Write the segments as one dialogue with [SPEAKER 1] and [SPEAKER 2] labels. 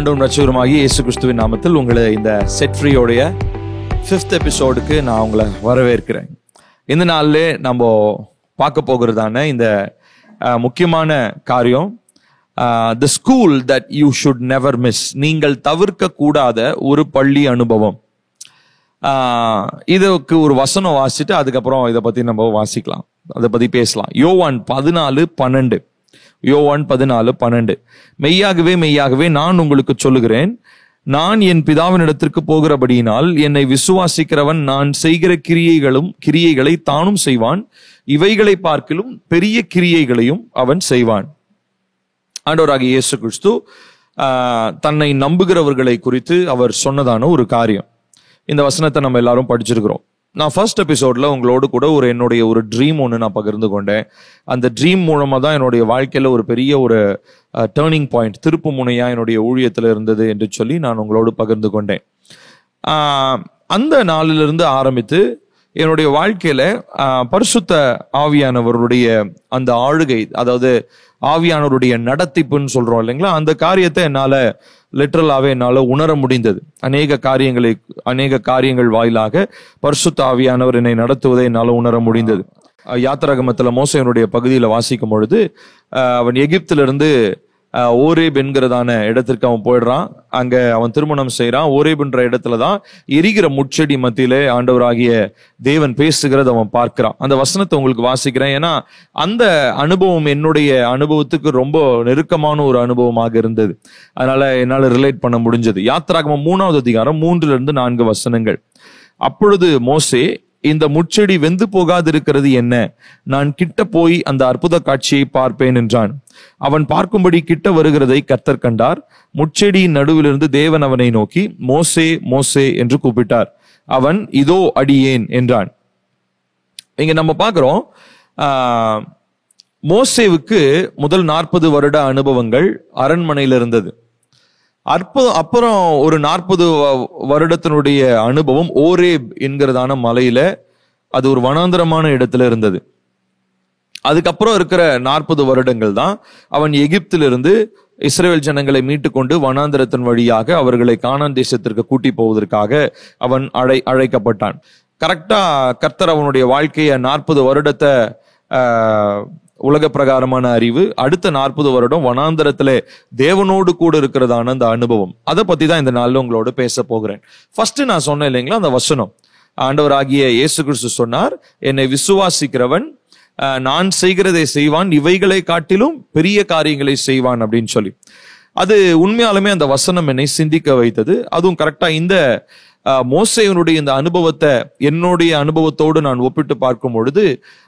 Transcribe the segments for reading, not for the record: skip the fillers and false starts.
[SPEAKER 1] ஆண்டவரும் ரட்சகருமாகிய இயேசு கிறிஸ்துவின் நாமத்தில் உங்களை இந்த செட் ஃப்ரீயோடைய 5th எபிசோடுக்கு நான் உங்களை வரவேற்கிறேன். இந்த நாளிலே நம்ம பார்க்க போகிறதான இந்த முக்கியமான காரியம், the school that you should never miss. நீங்கள் தவிர்க்க கூடாத ஒரு பள்ளி அனுபவம். இதுக்கு ஒரு வசனம் வாசிட்டு அதுக்கப்புறம் இதை பத்தி நம்ம வாசிக்கலாம், அதை பத்தி பேசலாம். யோவான் 14:12. யோவான் 14:12. மெய்யாகவே மெய்யாகவே நான் உங்களுக்கு சொல்லுகிறேன், நான் என் பிதாவினிடத்திற்கு போகிறபடியினால் என்னை விசுவாசிக்கிறவன் நான் செய்கிற கிரியைகளை தானும் செய்வான், இவைகளை பார்க்கிலும் பெரிய கிரியைகளையும் அவன் செய்வான். ஆண்டவராகிய இயேசு கிறிஸ்து தன்னை நம்புகிறவர்களை குறித்து அவர் சொன்னதான ஒரு காரியம். இந்த வசனத்தை நம்ம எல்லாரும் படிச்சிருக்கிறோம். நான் ஃபர்ஸ்ட் எபிசோட்ல உங்களோடு கூட என்னுடைய ஒரு ட்ரீம் ஒன்று நான் பகிர்ந்து கொண்டேன். அந்த ட்ரீம் மூலமா தான் என்னுடைய வாழ்க்கையில ஒரு பெரிய ஒரு டேர்னிங் பாயிண்ட், திருப்பு முனையா என்னுடைய ஊழியத்தில் இருந்தது என்று சொல்லி நான் உங்களோடு பகிர்ந்து கொண்டேன். அந்த நாளிலிருந்து ஆரம்பித்து என்னுடைய வாழ்க்கையில பரிசுத்த ஆவியானவருடைய அந்த ஆளுகை, அதாவது ஆவியானவருடைய நடத்திப்புன்னு சொல்றோம் இல்லைங்களா, அந்த காரியத்தை என்னால லிட்டரலாவே என்னால உணர முடிந்தது. அநேக காரியங்கள் வாயிலாக பரிசுத்த ஆவியானவர் என்னை நடத்துவதை என்னால உணர முடிந்தது. யாத்திராகமத்துல மோசேயனுடைய பகுதியில வாசிக்கும் பொழுது அவன் எகிப்திலிருந்து ஓரேப் என்கிறதான இடத்திற்கு அவன் போயிடுறான். அங்க அவன் திருமணம் செய்யறான். ஓரேப்ன்ற இடத்துலதான் எரிகிற முட்செடி மத்தியிலே ஆண்டவராகிய தேவன் பேசுகிறத அவன் பார்க்கிறான். அந்த வசனத்தை உங்களுக்கு வாசிக்கிறேன், ஏன்னா அந்த அனுபவம் என்னுடைய அனுபவத்துக்கு ரொம்ப நெருக்கமான ஒரு அனுபவமாக இருந்தது. அதனால என்னால ரிலேட் பண்ண முடிஞ்சது. யாத்திராகமம் 3வது அதிகாரம் 3-4 வசனங்கள். அப்பொழுது மோசே, இந்த முட்செடி வெந்து போகாதிருக்கிறது என்ன? நான் கிட்ட போய் அந்த அற்புத காட்சியை பார்ப்பேன் என்றான். அவன் பார்க்கும்படி கிட்ட வருகிறதை கர்த்தர் கண்டார். முட்செடியின் நடுவிலிருந்து தேவன் அவனை நோக்கி, மோசே மோசே என்று கூப்பிட்டார். அவன், இதோ அடியேன் என்றான். இங்க நம்ம பார்க்கிறோம், மோசேவுக்கு முதல் 40 வருட அனுபவங்கள் அரண்மனையில் இருந்தது. அப்புறம் ஒரு 40 வருடத்தினுடைய அனுபவம் ஓரேப் என்கிறதான மலையில, அது ஒரு வனாந்தரமான இடத்துல இருந்தது. அதுக்கப்புறம் இருக்கிற 40 வருடங்கள் தான் அவன் எகிப்திலிருந்து இஸ்ரவேல் ஜனங்களை மீட்டு கொண்டு வனாந்தரத்தின் வழியாக அவர்களை கானான் தேசத்திற்கு கூட்டி போவதற்காக அவன் அழைக்கப்பட்டான். கரெக்டா கர்த்தர் அவனுடைய வாழ்க்கைய 40 வருடத்தை உலக பிரகாரமான அறிவு, அடுத்த 40 வருடம் வனாந்தரத்திலே தேவனோடு கூட இருக்கிறதான அந்த அனுபவம், அதை பத்தி தான் இந்த நாள்ல உங்களோட பேச போகிறேன். ஃபர்ஸ்ட் நான் சொன்னேன் இல்லைங்களா, அந்த வசனம், ஆண்டவராகிய இயேசு கிறிஸ்து சொன்னார், என்னை விசுவாசிக்கிறவன் நான் செய்கிறதை செய்வான், இவைகளை காட்டிலும் பெரிய காரியங்களை செய்வான் அப்படின்னு சொல்லி. அது உண்மையாலுமே அந்த வசனம் என்னை சிந்திக்க வைத்தது. அதுவும் கரெக்டா இந்த மோசேயனுடைய இந்த அனுபவத்தை என்னுடைய அனுபவத்தோடு நான் ஒப்பிட்டு பார்க்கும் பொழுது,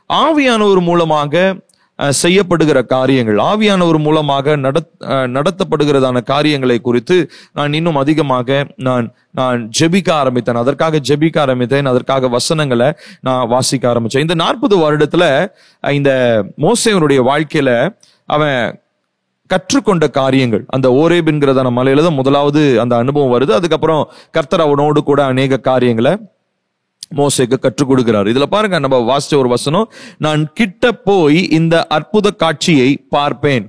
[SPEAKER 1] ஆவியானவர் மூலமாக செய்யப்படுகிற காரியங்கள், ஆவியானவர் மூலமாக நடத்தப்படுகிறதான காரியங்களை குறித்து நான் இன்னும் அதிகமாக நான் ஜெபிக்க ஆரம்பித்தேன். அதற்காக வசனங்களை நான் வாசிக்க ஆரம்பிச்சேன். இந்த 40 வருடத்துல இந்த மோசேயனுடைய வாழ்க்கையில அவன் கற்றுக்கொண்ட காரியங்கள், அந்த ஓரேப் என்கிறதான மலையில தான் முதலாவது அந்த அனுபவம் வருது. அதுக்கப்புறம் கர்த்தர் அவனோடு கூட அநேக காரியங்களை மோசேக்கு கற்றுக் கொடுக்கிறார். இதுல பாருங்க, நம்ம வாசிச்ச ஒரு வசனம், நான் கிட்ட போய் இந்த அற்புத காட்சியை பார்ப்பேன்.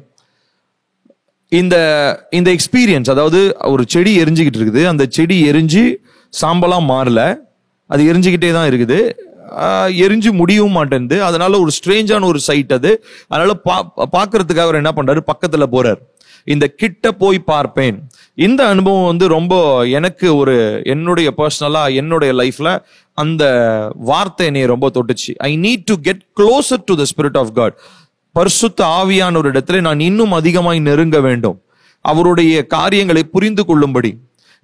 [SPEAKER 1] இந்த எக்ஸ்பீரியன்ஸ், அதாவது ஒரு செடி எரிஞ்சுக்கிட்டு இருக்குது, அந்த செடி எரிஞ்சு சாம்பலா மாறல, அது எரிஞ்சுக்கிட்டே தான் இருக்குது, எரிஞ்சு முடியவும் மாட்டேங்குது. அதனால ஒரு ஸ்ட்ரேஞ்சான ஒரு சைட் அது. அதனால பாக்குறதுக்காக அவர் என்ன பண்றாரு, பக்கத்துல போறார். இந்த கிட்ட போய் பார்ப்பேன், இந்த அனுபவம் ரொம்ப எனக்கு என்னுடைய பர்சனலா என்னுடைய லைஃப்ல அந்த வார்த்தை என்னை ரொம்ப தொட்டுச்சு. I need to get closer to the spirit of God. பரிசுத்த ஆவியான ஒரு இடத்துல நான் இன்னும் அதிகமாய் நெருங்க வேண்டும், அவருடைய காரியங்களை புரிந்து கொள்ளும்படி.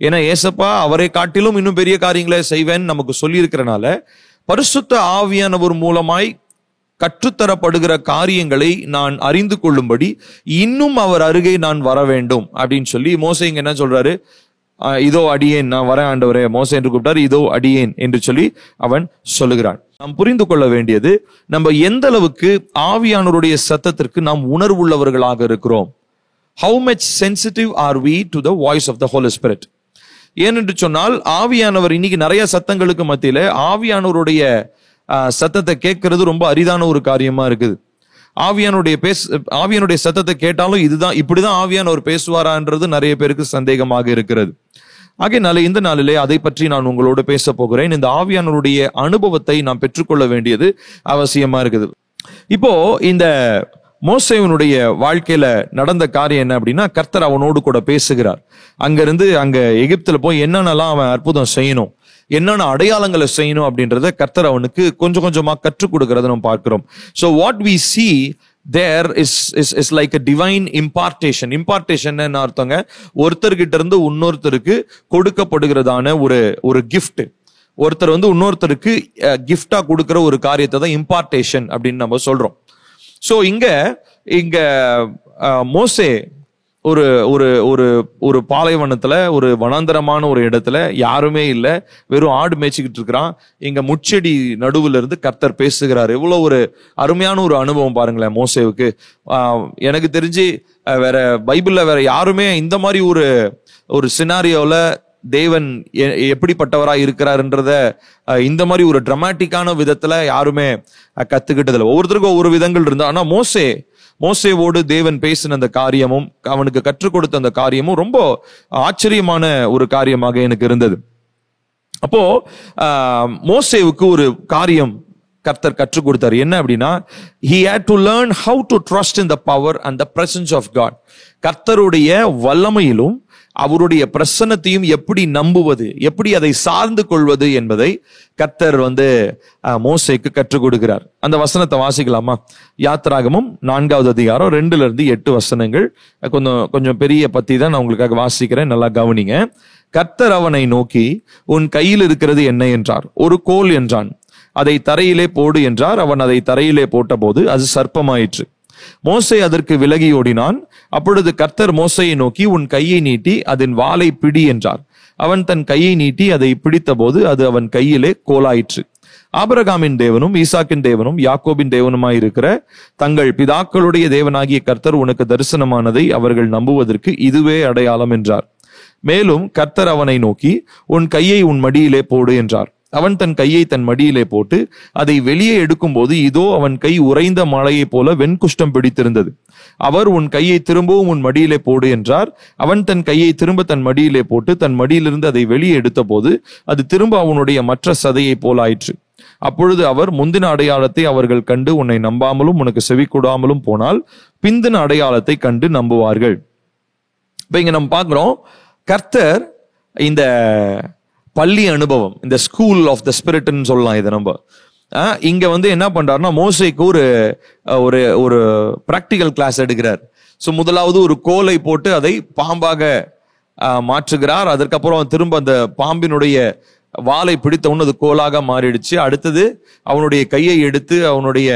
[SPEAKER 1] ஏன்னா ஏசப்பா அவரை காட்டிலும் இன்னும் பெரிய காரியங்களை செய்வேன்னு நமக்கு சொல்லி இருக்கிறனால, பரிசுத்த ஆவியானவர் மூலமாய் கற்றுத்தரப்படுகிற காரியங்களை நான் அறிந்து கொள்ளும்படி இன்னும் அவர் அருகே நான் வர வேண்டும் அப்படின்னு சொல்லி மோசே இங்க என்ன சொல்றாரு, இதோ அடியேன், நான் வரேன் ஆண்டவரே. மோசே என்று கூப்பிட்டாரு, இதோ அடியேன் என்று சொல்லி அவன் சொல்லுகிறான். நாம் புரிந்து கொள்ள வேண்டியது, நம்ம எந்த அளவுக்கு ஆவியானவருடைய சத்தத்திற்கு நாம் உணர்வுள்ளவர்களாக இருக்கிறோம். How much sensitive are we to the voice of the Holy Spirit? ஏனென்று சொன்னால், ஆவியானவர் இன்னைக்கு நிறைய சத்தங்களுக்கு மத்தியில ஆவியானவருடைய சத்தத்தை கேட்கறது ரொம்ப அரிதான ஒரு காரியமா இருக்குது. ஆவியானுடைய சத்தத்தை கேட்டாலும் இதுதான் இப்படிதான் ஆவியானவர் பேசுவாரான்றது நிறைய பேருக்கு சந்தேகமாக இருக்கிறது. ஆகையினால இந்த நாளிலே அதை பற்றி நான் உங்களோடு பேச போகிறேன். இந்த ஆவியானவருடைய அனுபவத்தை நாம் பெற்றுக்கொள்ள வேண்டியது அவசியமா இருக்குது. இப்போ இந்த மோசேவனுடைய வாழ்க்கையில நடந்த காரியம் என்ன அப்படின்னா, கர்த்தர் அவனோடு கூட பேசுகிறார். அங்கிருந்து அங்க எகிப்துல போய் என்னென்னலாம் அவன் அற்புதம் செய்யணும், என்னென்ன அடையாளங்களை செய்யணும் அப்படின்றத கர்த்தர் அவனுக்கு கொஞ்சம் கொஞ்சமா கற்றுக் கொடுக்கறத நம்ம பார்க்கிறோம். So what we see there is like a divine impartation. Impartation என்ன அர்த்தங்க? ஒருத்தர்கிட்ட இருந்து இன்னொருத்தருக்கு கொடுக்கப்படுகிறதான ஒரு கிஃப்ட். ஒருத்தர் இன்னொருத்தருக்கு கிஃப்டா கொடுக்கிற ஒரு காரியத்தை தான் இம்பார்டேஷன் அப்படின்னு நம்ம சொல்றோம். சோ இங்க மோசே ஒரு ஒரு ஒரு ஒரு பாலைவனத்துல, ஒரு வனாந்தரமான ஒரு இடத்துல, யாருமே இல்லை, வெறும் ஆடு மேய்ச்சிக்கிட்டு இருக்கிறான். இங்க முச்செடி நடுவுல இருந்து கர்த்தர் பேசுகிறார். எவ்வளவு ஒரு அருமையான ஒரு அனுபவம் பாருங்களேன் மோசேவுக்கு. எனக்கு தெரிஞ்சு வேற பைபிள்ல வேற யாருமே இந்த மாதிரி ஒரு சினாரியோல தேவன் எப்படிப்பட்டவரா இருக்கிறாருன்றத இந்த மாதிரி ஒரு டிராமாட்டிக்கான விதத்துல யாருமே கத்துக்கிட்டதில்லை. ஒவ்வொருத்தருக்கும் ஒவ்வொரு விதங்கள் இருந்தா, ஆனா மோசேவோடு தேவன் பேசின அந்த காரியமும் அவனுக்கு கற்றுக் கொடுத்த அந்த காரியமும் ரொம்ப ஆச்சரியமான ஒரு காரியமாக எனக்கு இருந்தது. அப்போ மோசேவுக்கு ஒரு காரியம் கர்த்தர் கற்றுக் கொடுத்தார். என்ன அப்படின்னா, he had to learn how to trust in the power and the presence of God. கர்த்தருடைய வல்லமையிலும் அவருடைய பிரசன்னத்தையும் எப்படி நம்புவது, எப்படி அதை சார்ந்து கொள்வது என்பதை கர்த்தர் மோசேக்கு கற்றுக் கொடுக்கிறார். அந்த வசனத்தை வாசிக்கலாமா? யாத்திராகமம் 4வது அதிகாரம் 2-8 வசனங்கள். கொஞ்சம் பெரிய பத்தி தான் நான் உங்களுக்காக வாசிக்கிறேன், நல்லா கவனிங்க. கர்த்தர் அவனை நோக்கி, உன் கையில் இருக்கிறது என்ன என்றார். ஒரு கோல் என்றான். அதை தரையிலே போடு என்றார். அவன் அதை தரையிலே போட்ட போது அது சர்ப்பமாயிற்று. மோசே அதற்கு விலகி ஓடினான். அப்பொழுது கர்த்தர் மோசேயை நோக்கி, உன் கையை நீட்டி அதன் வாலை பிடி என்றார். அவன் தன் கையை நீட்டி அதை பிடித்த போது அது அவன் கையிலே கோலாயிற்று. ஆபிரகாமின் தேவனும் ஈசாக்கின் தேவனும் யாக்கோபின் தேவனுமாயிருக்கிற தங்கள் பிதாக்களுடைய தேவனாகிய கர்த்தர் உனக்கு தரிசனமானதை அவர்கள் நம்புவதற்கு இதுவே அடையாளம் என்றார். மேலும் கர்த்தர் அவனை நோக்கி, உன் கையை உன் மடியிலே போடு என்றார். அவன் தன் கையை தன் மடியிலே போட்டு அதை வெளியே எடுக்கும் போது இதோ அவன் கை உறைந்த மலையை போல வெண்குஷ்டம் பிடித்திருந்தது. அவர், உன் கையை திரும்பவும் உன் மடியிலே போடு என்றார். அவன் தன் கையை திரும்ப தன் மடியிலே போட்டு தன் மடியிலிருந்து அதை வெளியே எடுத்த போது அது திரும்ப அவனுடைய மற்ற சதையை போல் ஆயிற்று. அப்பொழுது அவர், முந்தின அடையாளத்தை அவர்கள் கண்டு உன்னை நம்பாமலும் உனக்கு செவி கொடாமலும் போனால் பிந்தின அடையாளத்தை கண்டு நம்புவார்கள். இப்ப இங்க நம்ம பார்க்கிறோம், கர்த்தர் இந்த பள்ளி அனுபவம், இந்த ஸ்கூல் ஆஃப் த ஸ்பிரிட்னு சொல்லலாம் இதை நம்ம. இங்க என்ன பண்றாருன்னா, மோசேக்கு ஒரு ஒரு பிராக்டிக்கல் கிளாஸ் எடுக்கிறார். ஸோ முதலாவது ஒரு கோலை போட்டு அதை பாம்பாக மாற்றுகிறார். அதற்கப்புறம் திரும்ப அந்த பாம்பினுடைய வாலை பிடித்தவொன்னு அது கோலாக மாறிடுச்சு. அடுத்தது அவனுடைய கையை எடுத்து, அவனுடைய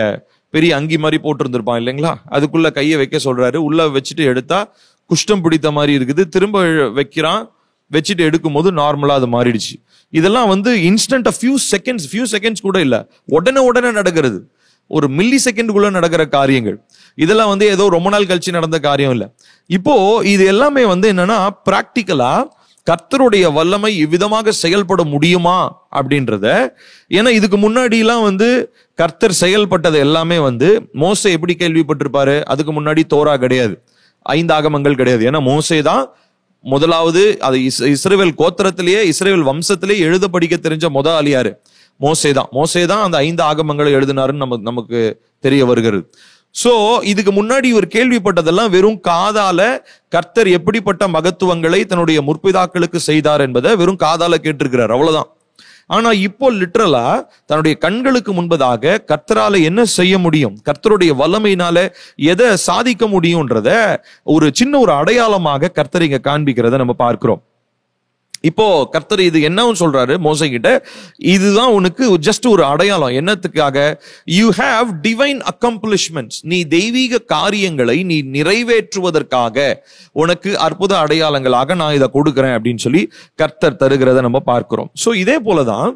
[SPEAKER 1] பெரிய அங்கி மாதிரி போட்டிருந்திருப்பான் இல்லைங்களா, அதுக்குள்ள கையை வைக்க சொல்றாரு. உள்ள வச்சுட்டு எடுத்தா குஷ்டம் பிடித்த மாதிரி இருக்குது. திரும்ப வைக்கிறான், வச்சுட்டு எடுக்கும் போது நார்மலா அது மாறிடுச்சு. இதெல்லாம் இன்ஸ்டன்ட் ஃபியூ செகண்ட்ஸ் கூட இல்ல, உடனே நடக்கிறது. ஒரு மில்லி செகண்டுக்குள்ள நடக்கிற காரியங்கள். இதெல்லாம் ஏதோ ரொம்ப நாள் கழிச்சு நடந்த காரியம் இல்ல. இப்போ இது எல்லாமே என்னன்னா பிராக்டிக்கலா கர்த்தருடைய வல்லமை இவ்விதமாக செயல்பட முடியுமா அப்படின்றத. ஏன்னா இதுக்கு முன்னாடி எல்லாம் கர்த்தர் செயல்பட்டது எல்லாமே மோசே எப்படி கேள்விப்பட்டிருப்பாரு? அதுக்கு முன்னாடி தோரா கிடையாது, 5 ஆகமங்கள் கிடையாது. ஏன்னா மோசே தான் முதலாவது, அது இஸ்ரவேல் கோத்திரத்திலேயே, இஸ்ரவேல் வம்சத்திலேயே எழுத படிக்க தெரிஞ்ச ஆளியாரு மோசேதான் அந்த 5 ஆகமங்களை எழுதினாருன்னு நமக்கு தெரிய வருகிறது. சோ இதுக்கு முன்னாடி இவர் கேள்விப்பட்டதெல்லாம் வெறும் காதால கர்த்தர் எப்படிப்பட்ட மகத்துவங்களை தன்னுடைய முற்பிதாக்களுக்கு செய்தார் என்பதை வெறும் காதால கேட்டிருக்கிறார், அவ்வளவுதான். ஆனா இப்போ லிட்டரலா தன்னுடைய கண்களுக்கு முன்பதாக கர்த்தரால என்ன செய்ய முடியும், கர்த்தருடைய வல்லமையினால எதை சாதிக்க முடியும்ன்றத ஒரு சின்ன ஒரு அடையாளமாக கர்த்தர் இங்க காண்பிக்கிறத நம்ம பார்க்கிறோம். இப்போ கர்த்தர் இது என்னன்னு சொல்றாரு மோசே கிட்ட, இதுதான் உனக்கு ஜஸ்ட் ஒரு அடையாளம். என்னத்துக்காக? யூ ஹேவ் டிவைன் அக்கம்ப்ளிஷ்மெண்ட்ஸ், நீ தெய்வீக காரியங்களை நீ நிறைவேற்றுவதற்காக உனக்கு அற்புத அடையாளங்களாக நான் இதை கொடுக்கிறேன் அப்படின்னு சொல்லி கர்த்தர் தருகிறத நம்ம பார்க்கிறோம். சோ இதே போலதான்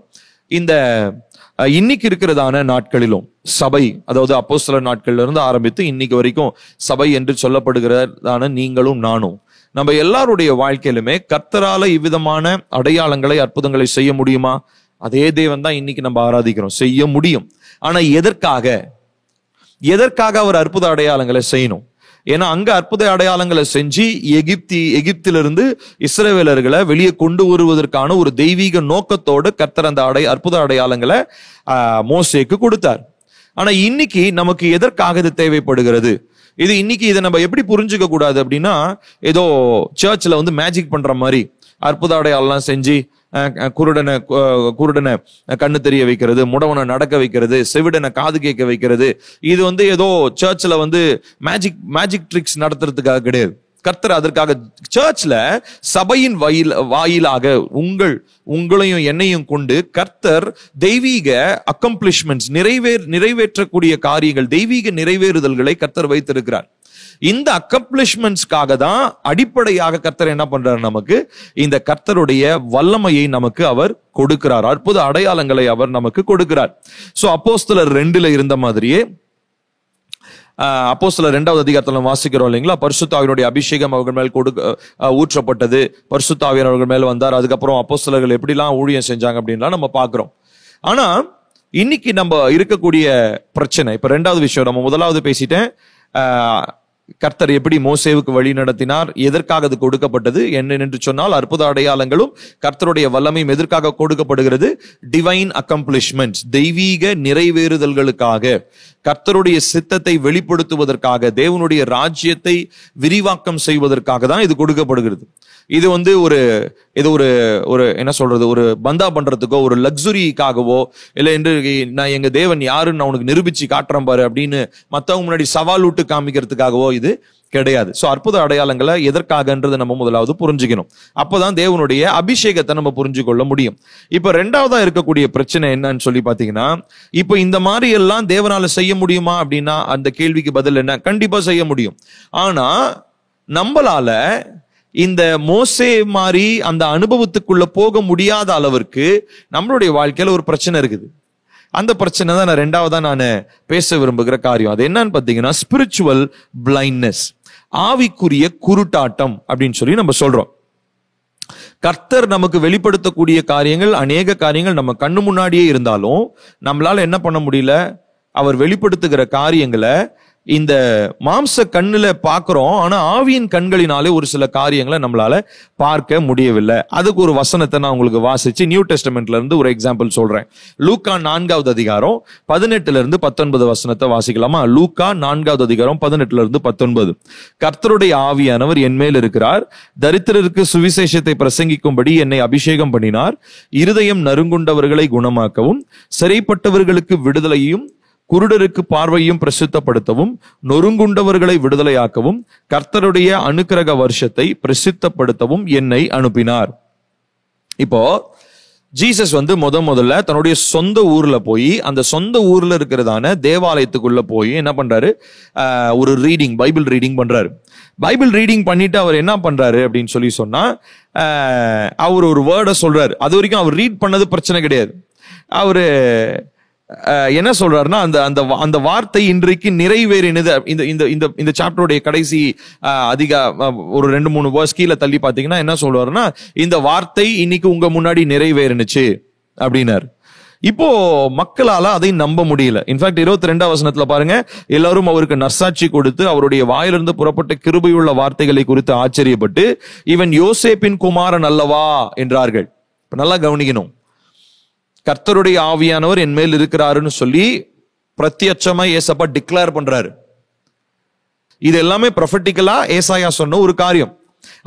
[SPEAKER 1] இந்த இன்னைக்கு இருக்கிறதான நாட்களிலும் சபை, அதாவது அப்போஸ்தலர் நாட்கள்ல இருந்து ஆரம்பித்து இன்னைக்கு வரைக்கும் சபை என்று சொல்லப்படுகிறதான நீங்களும் நானும், நம்ம எல்லாருடைய வாழ்க்கையிலுமே கர்த்தரால இவ்விதமான அடையாளங்களை அற்புதங்களை செய்ய முடியுமா? அதே தேவன் தான் இன்னைக்கு நம்ம ஆராதிக்கிறோம், செய்ய முடியும். ஆனா எதற்காக? எதற்காக அவர் அற்புத அடையாளங்களை செய்யணும்? ஏன்னா அங்க அற்புத அடையாளங்களை செஞ்சு எகிப்திலிருந்து இஸ்ரவேலர்களை வெளியே கொண்டு வருவதற்கான ஒரு தெய்வீக நோக்கத்தோடு கர்த்தர் அந்த அற்புத அடையாளங்களை மோசேக்கு கொடுத்தார். ஆனா இன்னைக்கு நமக்கு எதற்காக இது தேவைப்படுகிறது? இது இன்னைக்கு இதை நம்ம எப்படி புரிஞ்சுக்க கூடாது அப்படின்னா, ஏதோ சர்ச்ல வந்து மேஜிக் பண்ற மாதிரி அற்புத அடையாளம் செஞ்சு குருடனை கண்ணு தெரிய வைக்கிறது, முடவனை நடக்க வைக்கிறது, செவிடனை காது கேட்க வைக்கிறது, இது வந்து ஏதோ சர்ச்ல வந்து மேஜிக் ட்ரிக்ஸ் நடத்துறதுக்காக கிடையாது. கர்த்தர் அதற்காக சர்ச்ல சபையின் வாயிலாக உங்களையும் என்னையும் கொண்டு கர்த்தர் தெய்வீக அக்கம்ப்ளிஷ்மெண்ட்ஸ் நிறைவேற்றக்கூடிய காரியங்கள், தெய்வீக நிறைவேறுதல்களை கர்த்தர் வைத்திருக்கிறார். இந்த அக்கம்ப்ளிஷ்மெண்ட்ஸ்க்காக தான் அடிப்படையாக கர்த்தர் என்ன பண்றார்? நமக்கு இந்த கர்த்தருடைய வல்லமையை நமக்கு அவர் கொடுக்கிறார், அற்புத அடையாளங்களை அவர் நமக்கு கொடுக்கிறார். சோ அப்போஸ்தலர் 2 இருந்த மாதிரியே அப்போஸ்தலர் 2வது அதிகாரத்துல வாசிக்கிறோம் இல்லைங்களா? பரிசுத்த ஆவியினுடைய அபிஷேகம் அவர்கள் மேல் ஊற்றப்பட்டது, பரிசுத்த ஆவியானவர் அவர்கள் மேல் வந்தார். அதுக்கப்புறம் அப்போஸ்தலர்கள் எப்படிலாம் ஊழியம் செஞ்சாங்க அப்படின்லாம் நம்ம பாக்குறோம். ஆனா இன்னைக்கு நம்ம இருக்கக்கூடிய பிரச்சனை, இப்ப 2வது விஷயம், நம்ம முதலாவது பேசிட்டேன், கர்த்தர் எப்படி மோசேவுக்கு வழி நடத்தினார், எதற்காக அது கொடுக்கப்பட்டது என்று சொன்னால் அற்புத அடையாளங்களும் கர்த்தருடைய வல்லமையும் எதற்காக கொடுக்கப்படுகிறது? டிவைன் அக்கம்ப்ளிஷ்மெண்ட்ஸ், தெய்வீக நிறைவேறுதல்களுக்காக, கர்த்தருடைய சித்தத்தை வெளிப்படுத்துவதற்காக, தேவனுடைய ராஜ்யத்தை விரிவாக்கம் செய்வதற்காக தான் இது கொடுக்கப்படுகிறது. இது வந்து ஒரு என்ன சொல்றது, ஒரு பந்தா பண்றதுக்கோ ஒரு லக்ஸுரிக்காகவோ இல்லை என்று நான் எங்க தேவன் யாருன்னு நான் உனக்கு நிரூபிச்சு காட்டுறேன் பாரு அப்படின்னு மத்தவங்க முன்னாடி சவால் விட்டு காமிக்கிறதுக்காகவோ இது கிடையாது. சோ அற்புத அடையாளங்களை எதற்காகன்றதை நம்ம முதலாவது புரிஞ்சுக்கணும். அப்பதான் தேவனுடைய அபிஷேகத்தை நம்ம புரிஞ்சு கொள்ள முடியும். இப்ப 2வதா இருக்கக்கூடிய பிரச்சனை என்னன்னு சொல்லி பாத்தீங்கன்னா, இப்ப இந்த மாதிரி எல்லாம் தேவனால செய்ய முடியுமா அப்படின்னா அந்த கேள்விக்கு பதில் என்ன? கண்டிப்பா செய்ய முடியும். ஆனா நம்மளால இந்த மோசே மாதிரி அந்த அனுபவத்துக்குள்ள போக முடியாத அளவிற்கு நம்மளுடைய வாழ்க்கையில ஒரு பிரச்சனை இருக்குது. அந்த பிரச்சனை தான் நான் 2வதா நான் பேச விரும்புகிற காரியம். அது என்னன்னு பாத்தீங்கன்னா ஸ்பிரிச்சுவல் பிளைண்ட்னஸ், ஆவிக்குரிய குருட்டாட்டம் அப்படின்னு சொல்லி நம்ம சொல்றோம். கர்த்தர் நமக்கு வெளிப்படுத்தக்கூடிய காரியங்கள், அநேக காரியங்கள் நம்ம கண்ணு முன்னாடியே இருந்தாலும் நம்மளால என்ன பண்ண முடியல? அவர் வெளிப்படுத்துகிற காரியங்களை இந்த மாம்ச கண்ணுல பாக்குறோம், ஆனா ஆவியின் கண்களினாலே ஒரு சில காரியங்களை நம்மளால பார்க்க முடியவில்லை. அதுக்கு ஒரு வசனத்தை நான் உங்களுக்கு வாசிச்சு நியூ டெஸ்டமெண்ட்ல இருந்து ஒரு எக்ஸாம்பிள் சொல்றேன். லூக்கா 4வது அதிகாரம் 18 இருந்து 19 வசனத்தை வாசிக்கலாமா? லூக்கா 4வது அதிகாரம் 18 இருந்து 19. கர்த்தருடைய ஆவியானவர் என் மேல் இருக்கிறார், தரித்திரருக்கு சுவிசேஷத்தை பிரசங்கிக்கும்படி என்னை அபிஷேகம் பண்ணினார், இருதயம் நறுங்குண்டவர்களை குணமாக்கவும், சிறைப்பட்டவர்களுக்கு விடுதலையும், குருடருக்கு பார்வையும் பிரசித்தப்படுத்தவும், நொறுங்குண்டவர்களை விடுதலையாக்கவும், கர்த்தருடைய அனுக்கிரக வருஷத்தை பிரசித்தப்படுத்தவும் என்னை அனுப்பினார். இப்போ ஜீசஸ் வந்து முதல்ல தன்னுடைய சொந்த ஊர்ல போய், அந்த சொந்த ஊர்ல இருக்கிறதான தேவாலயத்துக்குள்ள போய் என்ன பண்றாரு? ஒரு பைபிள் ரீடிங் பண்றாரு. பைபிள் ரீடிங் பண்ணிட்டு அவர் என்ன பண்றாரு அப்படின்னு சொல்லி சொன்னா, அவர் ஒரு வேர்டை சொல்றாரு. அது வரைக்கும் அவர் ரீட் பண்ணது பிரச்சனை கிடையாது. அவரு என்ன சொல்றாருன்னா, அந்த வார்த்தை இன்றைக்கு நிறைவேறினது. இந்த சாப்டருடைய கடைசி ஒரு 2-3 வேர்ஸ் கீழே தள்ளி பாத்தீங்கன்னா என்ன சொல்றாருன்னா, இந்த வார்த்தை இன்னைக்கு உங்க முன்னாடி நிறைவேறினுச்சு அப்படின்னாரு. இப்போ மக்களால அதை நம்ப முடியல. இன்ஃபேக்ட் 22ஆம் வசனத்துல பாருங்க, எல்லாரும் அவருக்கு நற்சாட்சி கொடுத்து அவருடைய வாயிலிருந்து புறப்பட்ட கிருபையுள்ள வார்த்தைகளை குறித்து ஆச்சரியப்பட்டு, இவன் யோசேப்பின் குமாரன் அல்லவா என்றார்கள். நல்லா கவனிக்கணும், கர்த்தருடைய ஆவியானவர் என் மேல் இருக்கிறாருன்னு சொல்லி பிரத்யட்சமா ஏசப்பா டிக்ளேர் பண்றாரு. இது எல்லாமே ப்ரொஃபெட்டிக்கலா ஏசாயா சொன்ன ஒரு காரியம்.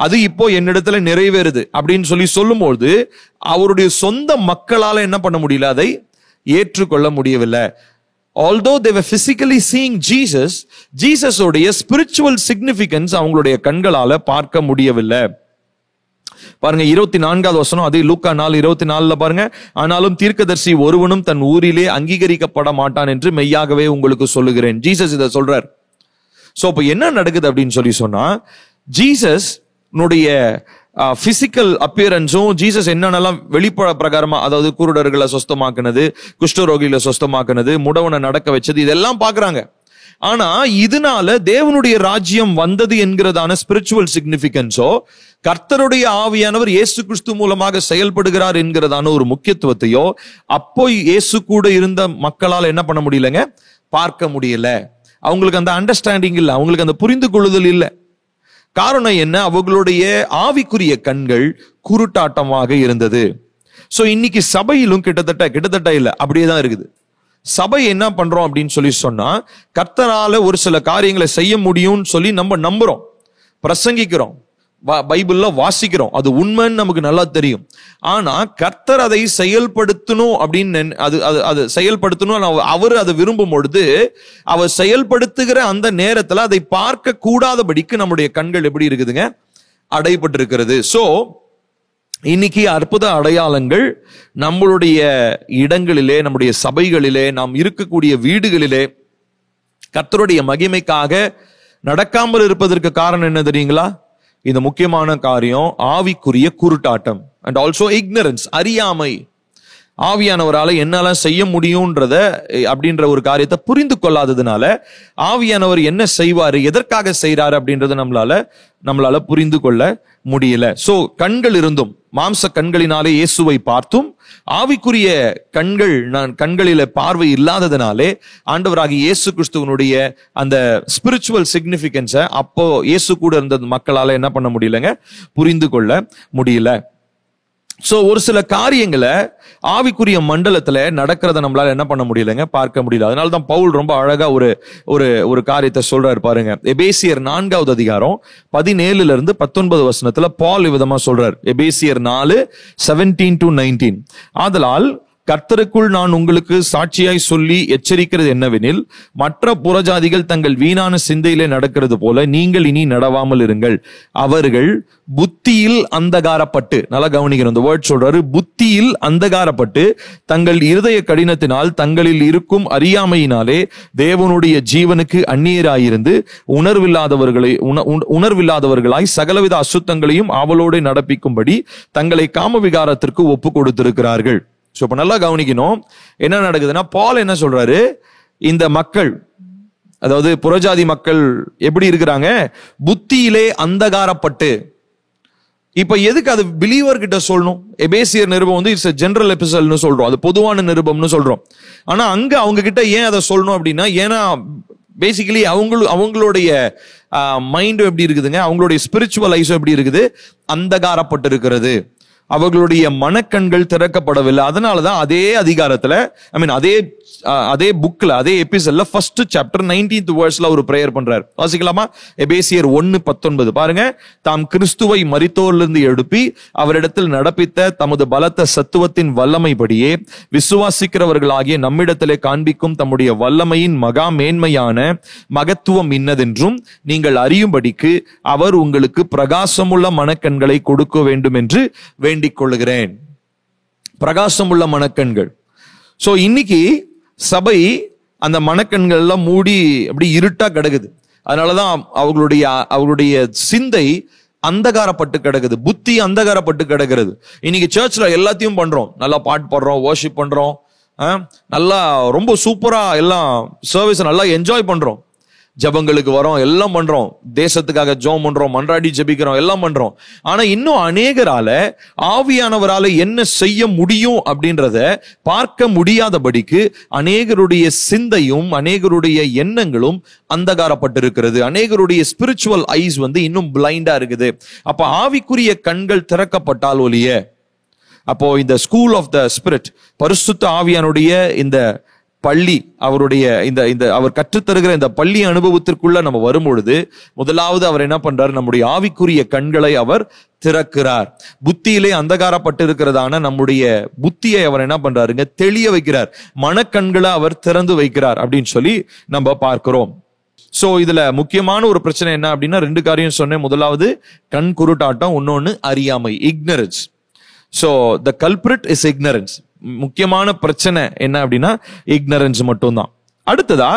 [SPEAKER 1] அது இப்போ என்னிடத்துல நிறைவேறுது அப்படின்னு சொல்லி சொல்லும்போது அவருடைய சொந்த மக்களால என்ன பண்ண முடியல? அதை ஏற்றுக்கொள்ள முடியவில்லை. Although they were physically seeing Jesus, ஜீசஸோடைய ஸ்பிரிச்சுவல் சிக்னிபிகன்ஸ் அவங்களுடைய கண்களால பார்க்க முடியவில்லை. பாருங்க 24வது வசனம், அதே லூக்கா 4:24 பாருங்க, ஆனாலும் தீர்க்கதரிசி ஒருவனும் தன் ஊரிலே அங்கீகரிக்கப்பட மாட்டான் என்று மெய்யாகவே உங்களுக்கு சொல்லுகிறேன். ஜீசஸ் இதை சொல்றார். சோ இப்ப என்ன நடக்குது அப்படின்னு சொல்லி சொன்னா, ஜீசஸ் பிசிக்கல் அப்பியரன்ஸும், ஜீசஸ் என்னென்னலாம் வெளிப்பட பிரகாரமா, அதாவது குருடர்களை சொஸ்தமாக்குனது, குஷ்டரோகிகளை சொஸ்தமாக்குனது, முடவனை நடக்க வச்சது, இதெல்லாம் பாக்குறாங்க. ஆனா இதனால தேவனுடைய ராஜ்யம் வந்தது என்கிறதான ஸ்பிரிச்சுவல் சிக்னிபிகன்ஸோ, கர்த்தருடைய ஆவியானவர் இயேசு கிறிஸ்து மூலமாக செயல்படுகிறார் என்கிறதான ஒரு முக்கியத்துவத்தையோ அப்போ இயேசு கூட இருந்த மக்களால் என்ன பண்ண முடியலங்க? பார்க்க முடியல. அவங்களுக்கு அந்த அண்டர்ஸ்டாண்டிங் இல்லை, அவங்களுக்கு அந்த புரிந்து கொள்ளுதல் இல்லை. காரணம் என்ன? அவர்களுடைய ஆவிக்குரிய கண்கள் குருட்டாட்டமாக இருந்தது. சோ இன்னைக்கு சபையிலும் கிட்டத்தட்ட இல்ல, அப்படியே தான் இருக்குது. சபை என்ன பண்றோம் அப்படின்னு சொல்லி சொன்னா, கர்த்தரால ஒரு சில காரியங்களை செய்ய முடியும்னு சொல்லி நம்ம நம்புறோம், பிரசங்கிக்கிறோம், பைபிள்ல வாசிக்கிறோம், அது உண்மைன்னு நமக்கு நல்லா தெரியும். ஆனா கர்த்தர் அதை செயல்படுத்தணும் அப்படின்னு அது செயல்படுத்தணும் அவர் அதை விரும்பும் பொழுது, அவர் செயல்படுத்துகிற அந்த நேரத்துல அதை பார்க்க கூடாதபடிக்கு நம்முடைய கண்கள் எப்படி இருக்குதுங்க? அடைபட்டு இருக்கிறது. சோ இன்னைக்கு அற்புத அடையாளங்கள் நம்மளுடைய இடங்களிலே, நம்முடைய சபைகளிலே, நாம் இருக்கக்கூடிய வீடுகளிலே கர்த்தருடைய மகிமைக்காக நடக்காமல் இருப்பதற்கு காரணம் என்ன தெரியுங்களா? இந்த முக்கியமான காரியம் ஆவிக்குரிய குருட்டாட்டம் அண்ட் ஆல்சோ இக்னரன்ஸ், அறியாமை. ஆவியானவரால என்னெல்லாம் செய்ய முடியும்ன்றத அப்படின்ற ஒரு காரியத்தை புரிந்து கொள்ளாததுனால ஆவியானவர் என்ன செய்வாரு, எதற்காக செய்யறாரு அப்படின்றத நம்மளால புரிந்து கொள்ள முடியல. சோ கண்கள் இருந்தும், மாம்ச கண்களினாலே இயேசுவை பார்த்தும், ஆவிக்குரிய கண்களில பார்வை இல்லாததுனாலே ஆண்டவராகிய இயேசு கிறிஸ்துவனுடைய அந்த ஸ்பிரிச்சுவல் சிக்னிபிகன்ஸை அப்போ இயேசு கூட இருந்த மக்களால என்ன பண்ண முடியலங்க? புரிந்து கொள்ள முடியல. சோ ஒரு சில காரியங்களை ஆவிக்குரிய மண்டலத்துல நடக்கிறத நம்மளால என்ன பண்ண முடியலங்க? பார்க்க முடியல. அதனாலதான் பவுல் ரொம்ப அழகா ஒரு காரியத்தை சொல்றாரு பாருங்க. எபேசியர் 4வது அதிகாரம் 17 to 19 பால் விதமா சொல்றார். எபேசியர் 4:17-19. ஆதலால் கர்த்தருக்குள் நான் உங்களுக்கு சாட்சியாய் சொல்லி எச்சரிக்கிறது என்னவெனில், மற்ற புறஜாதிகள் தங்கள் வீணான சிந்தையிலே நடக்கிறது போல நீங்கள் இனி நடவாமல் இருங்கள். அவர்கள் புத்தியில் அந்தகாரப்பட்டு, நல்லா கவனிக்கணும், இந்த வேர்ட் சொல்றாரு, புத்தியில் அந்தகாரப்பட்டு தங்கள் இருதய கடினத்தினால் தங்களில் இருக்கும் அறியாமையினாலே தேவனுடைய ஜீவனுக்கு அந்நியராயிருந்து உணர்வில்லாதவர்களாய் சகலவித அசுத்தங்களையும் ஆவலோடு நடப்பிக்கும்படி தங்களை காம விகாரத்திற்கு ஒப்பு கொடுத்திருக்கிறார்கள். சோ இப்ப நல்லா கவனிக்கணும், என்ன நடக்குதுன்னா, பால் என்ன சொல்றாரு? இந்த மக்கள், அதாவது புறஜாதி மக்கள் எப்படி இருக்கிறாங்க? புத்தியிலே அந்தகாரப்பட்டு. இப்ப எதுக்கு அது பிலீவர் கிட்ட சொல்லணும்? எபேசியர் நிருபம் வந்து இட்ஸ் ஜெனரல் எபிசோட்னு சொல்றோம், அது பொதுவான நிருபம்னு சொல்றோம். ஆனா அங்க அவங்க கிட்ட ஏன் அதை சொல்லணும் அப்படின்னா, ஏன்னா பேசிக்கலி அவங்களுடைய மைண்டும் எப்படி இருக்குதுங்க? அவங்களுடைய ஸ்பிரிச்சுவல் ஐஸும் எப்படி இருக்குது? அந்தகாரப்பட்டு இருக்கிறது. அவர்களுடைய மனக்கண்கள் திறக்கப்படவில்லை. அதனாலதான் அதே அதிகாரத்துல, அதே புக்ல, அதே எபிசோட்ல ஃபர்ஸ்ட் சாப்டர் 19th verseல ஒரு பிரேயர் பண்றாரு. வாசிக்கலாமா? எபேசியர் 1:19 பாருங்க. தாம் கிறிஸ்துவை மரித்தோரிலிருந்து எழுப்பி அவரிடத்தில் நடப்பித்த தமது பலத்த சத்துவத்தின் வல்லமைப்படியே விசுவாசிக்கிறவர்களாகிய நம்மிடத்திலே காண்பிக்கும் தம்முடைய வல்லமையின் மகா மேன்மையான மகத்துவம் இன்னதென்றும் நீங்கள் அறியும்படிக்கு அவர் உங்களுக்கு பிரகாசமுள்ள மனக்கண்களை கொடுக்க வேண்டும் என்று வேண்டிக் கொள்கிறேன். பிரகாசமுள்ள மனக்கண்கள். சோ இன்னைக்கு சபை அந்த மனக்கண்கள் எல்லாம் மூடி அப்படி இருட்டா கிடக்குது. அதனாலதான் அவர்களுடைய சிந்தை அந்தகாரப்பட்டு கிடக்குது, புத்தி அந்தகாரப்பட்டு கிடக்கிறது. இன்னைக்கு சர்ச்ல எல்லாத்தையும் பண்றோம், நல்லா பாட்டு பாடுறோம், வர்ஷிப் பண்றோம், நல்லா ரொம்ப சூப்பரா எல்லாம் சர்வீஸ் நல்லா என்ஜாய் பண்றோம், ஜபங்களுக்கு வரோம், எல்லாம் பண்றோம், தேசத்துக்காக ஜெபம் பண்றோம், மன்றாடி ஜெபிக்கிறோம், எல்லாம் பண்றோம். ஆனா இன்னும் அநேகரால ஆவியானவரால என்ன செய்ய முடியும் அப்படின்றத பார்க்க முடியாதபடிக்கு அநேகருடைய சிந்தையும் அநேகருடைய எண்ணங்களும் அந்தகாரப்பட்டிருக்கிறது. அநேகருடைய ஸ்பிரிச்சுவல் ஐஸ் வந்து இன்னும் பிளைண்டா இருக்குது. அப்ப ஆவிக்குரிய கண்கள் திறக்கப்பட்டால் ஒழிய, அப்போ இந்த ஸ்கூல் ஆஃப் த ஸ்பிரிட், பரிசுத்த ஆவியானுடைய இந்த பள்ளி, அவருடைய இந்த அவர் கற்றுத்தருகிற இந்த பள்ளி அனுபவத்திற்குள்ள நம்ம வரும்பொழுது முதலாவது அவர் என்ன பண்றாரு? நம்முடைய ஆவிக்குரிய கண்களை அவர் திறக்கிறார். புத்தியிலே அந்தகாரப்பட்டு இருக்கிறதான நம்முடைய புத்தியை அவர் என்ன பண்றாருங்க? தெளிய வைக்கிறார். மனக்கண்களை அவர் திறந்து வைக்கிறார் அப்படின்னு சொல்லி நம்ம பார்க்கிறோம். சோ இதுல முக்கியமான ஒரு பிரச்சனை என்ன அப்படின்னா, 2 காரியம் சொன்னேன். முதலாவது கண் குருட்டாட்டம், இன்னொன்னு அறியாமை, ignorance. So the culprit is ignorance. முக்கியமான பிரச்சனை என்ன அப்படின்னா இக்னரன்ஸ் மட்டும்தான். அடுத்ததா